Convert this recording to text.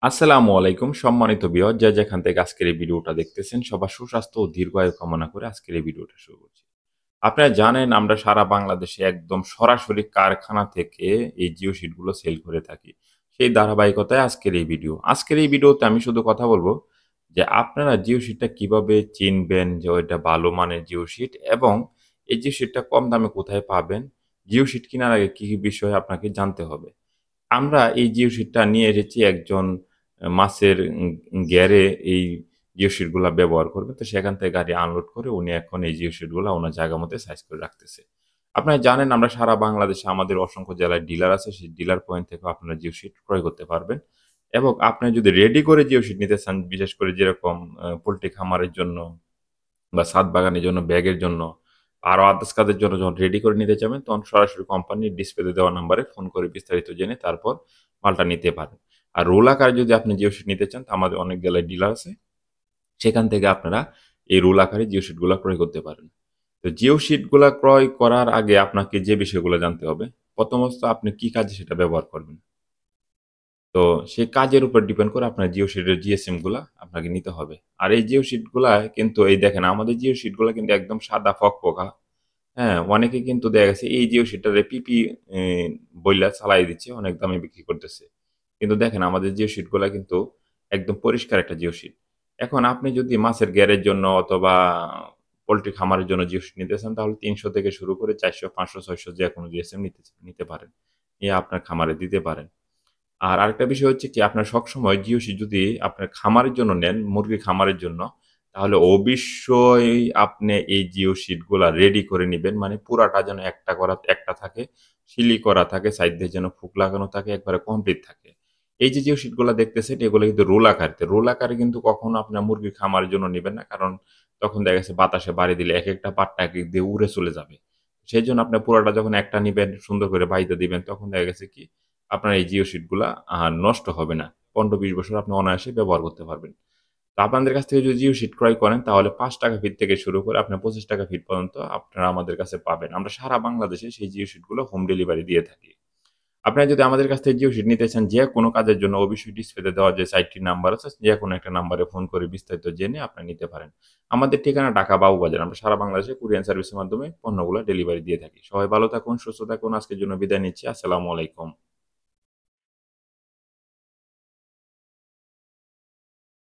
আসসালামু আলাইকুম সম্মানিত ভিউয়ার যে যেখান থেকে আজকের এই ভিডিওটা দেখতেছেন সবার সুস্বাস্থ্য ও দীর্ঘায়ু কামনা করে আজকের এই ভিডিওটা শুরু করছি। আপনারা জানেন আমরা সারা বাংলাদেশে একদম সরাসরি কারখানা থেকে এই জিও শিটগুলো সেল করে থাকি। সেই ধারাবাহিকতায় আজকের এই ভিডিও। আজকের এই ভিডিওতে আমি শুধু কথা বলব যে আপনারা জিও শিটটা কিভাবে চিনবেন যে ওইটা ভালো মানের জিও শিট এবং এই জিও শিটটা কম দামে কোথায় পাবেন? জিও শিট কেনার আগে কি বিষয় আপনাকে জানতে হবে? আমরা এই জিও শিটটা নিয়ে এসেছি একজন মাছের গ্যারে এই জিও শিটগুলা ব্যবহার করবে। তো সেখান থেকে গাড়ি আনলোড করে উনি এখন এই জিও শিটগুলা উনার জায়গা মতো সাইজ করে রাখতেছে। আপনারা জানেন আমরা সারা বাংলাদেশে আমাদের অসংখ্য জেলায় ডিলার আছে। সেই ডিলার পয়েন্ট থেকেও আপনারা জিও শিট ক্রয় করতে পারবেন। এবং আপনি যদি রেডি করে জিও শিট নিতে চান, বিশেষ করে যেরকম পোল্ট্রি খামারের জন্য বা ছাদ বাগানের জন্য, ব্যাগের জন্য, আরো আদার্স কাজের জন্য যখন রেডি করে নিতে চাবেন, তখন সরাসরি কোম্পানির ডিসপ্লেতে দেওয়া নাম্বারে ফোন করে বিস্তারিত জেনে তারপর মালটা নিতে পারেন। আর রোল আকারে যদি আপনি জিও শিট নিতে চান, তো আমাদের অনেক জেলায় ডিলার আছে। সেখান থেকে আপনারা এই রোল আকারে জিও শিটগুলা ক্রয় করতে পারেন। তো জিও শিটগুলা ক্রয় করার আগে আপনাকে যে বিষয়গুলো জানতে হবে, প্রথমত আপনি কি কাজে সেটা ব্যবহার করবেন। তো সেই কাজের উপর ডিপেন্ড করে আপনার জিও শিটের জিএসএম গুলা আপনাকে নিতে হবে। আর এই জিও শিট গুলা কিন্তু এই দেখেন আমাদের জিও শিট গুলা কিন্তু একদম সাদা ফকফকা। হ্যাঁ? অনেকে কিন্তু দেখা গেছে এই জিও শিটটারে পিপি বইলা চালায় দিচ্ছে, অনেক দামে বিক্রি করতেছে। কিন্তু দেখেন আমাদের জিও শিট গুলা কিন্তু একদম পরিষ্কার একটা জিও শিট। এখন আপনি যদি মাছের ঘেরের জন্য অথবা পোল্ট্রি খামারের জন্য জিও শিট নিতে চান তাহলে ৩০০ থেকে শুরু করে ৪০০, ৫০০, ৬০০ যেকোনো জিএসএম নিতে পারেন। নিয়ে আপনার খামারে দিতে পারেন। আর আরেকটা বিষয় হচ্ছে কি আপনার সবসময় জিওসি যদি আপনার খামারের জন্য নেন, মুরগির খামারের জন্য, তাহলে অবশ্যই আপনি এই জিও শিটগুলা রেডি করে নিবেন। মানে পুরাটা যেন একটা থাকে, সিলি করা থাকে, সাইড দিয়ে যেন ফুক লাগানো থাকে, একবারে কমপ্লিট থাকে। এই যে জিও শিটগুলা দেখতেছেন এগুলো কিন্তু রোল আকারে। রোল আকারে কিন্তু কখনো আপনার মুরগির খামারের জন্য নিবেন না। কারণ তখন দেখা গেছে বাতাসে বাড়ি দিলে একেকটা পার্টটা একেক দিয়ে উড়ে চলে যাবে। সেজন্য আপনার পুরাটা যখন একটা নিবেন, সুন্দর করে বাইন্ধা দিবেন, তখন দেখা গেছে কি আপনার এই জিও শিটগুলা নষ্ট হবে না। ১৫-২০ বছর আপনি অনায়াসে ব্যবহার করতে পারবেন। তো আপনাদের কাছ থেকে যদি জিও শিট ক্রয় করেন তাহলে ৳৫ ফিট থেকে শুরু করে আপনার ৳২৫ ফিট পর্যন্ত আপনারা আমাদের কাছে পাবেন। আমরা সারা বাংলাদেশে সেই জিও শিটগুলো হোম ডেলিভারি দিয়ে থাকি। আপনারা যদি আমাদের কাছ থেকে জিও শিট নিতে চান যেকোনো কাজের জন্য অবশ্যই ডিসপ্লেতে দেওয়া যে ৪ টি নাম্বার আছে যেকোনো একটা নাম্বারে ফোন করে বিস্তারিত জেনে আপনারা নিতে পারেন। আমাদের ঠিকানা ঢাকা বাবুবাজার। আমরা সারা বাংলাদেশে কুরিয়ার সার্ভিসের মাধ্যমে পণ্যগুলা ডেলিভারি দিয়ে থাকি। সবাই ভালো থাকুন, সুস্থ থাকুন। আজকের জন্য বিদায় নিচ্ছি। আসসালামু আলাইকুম।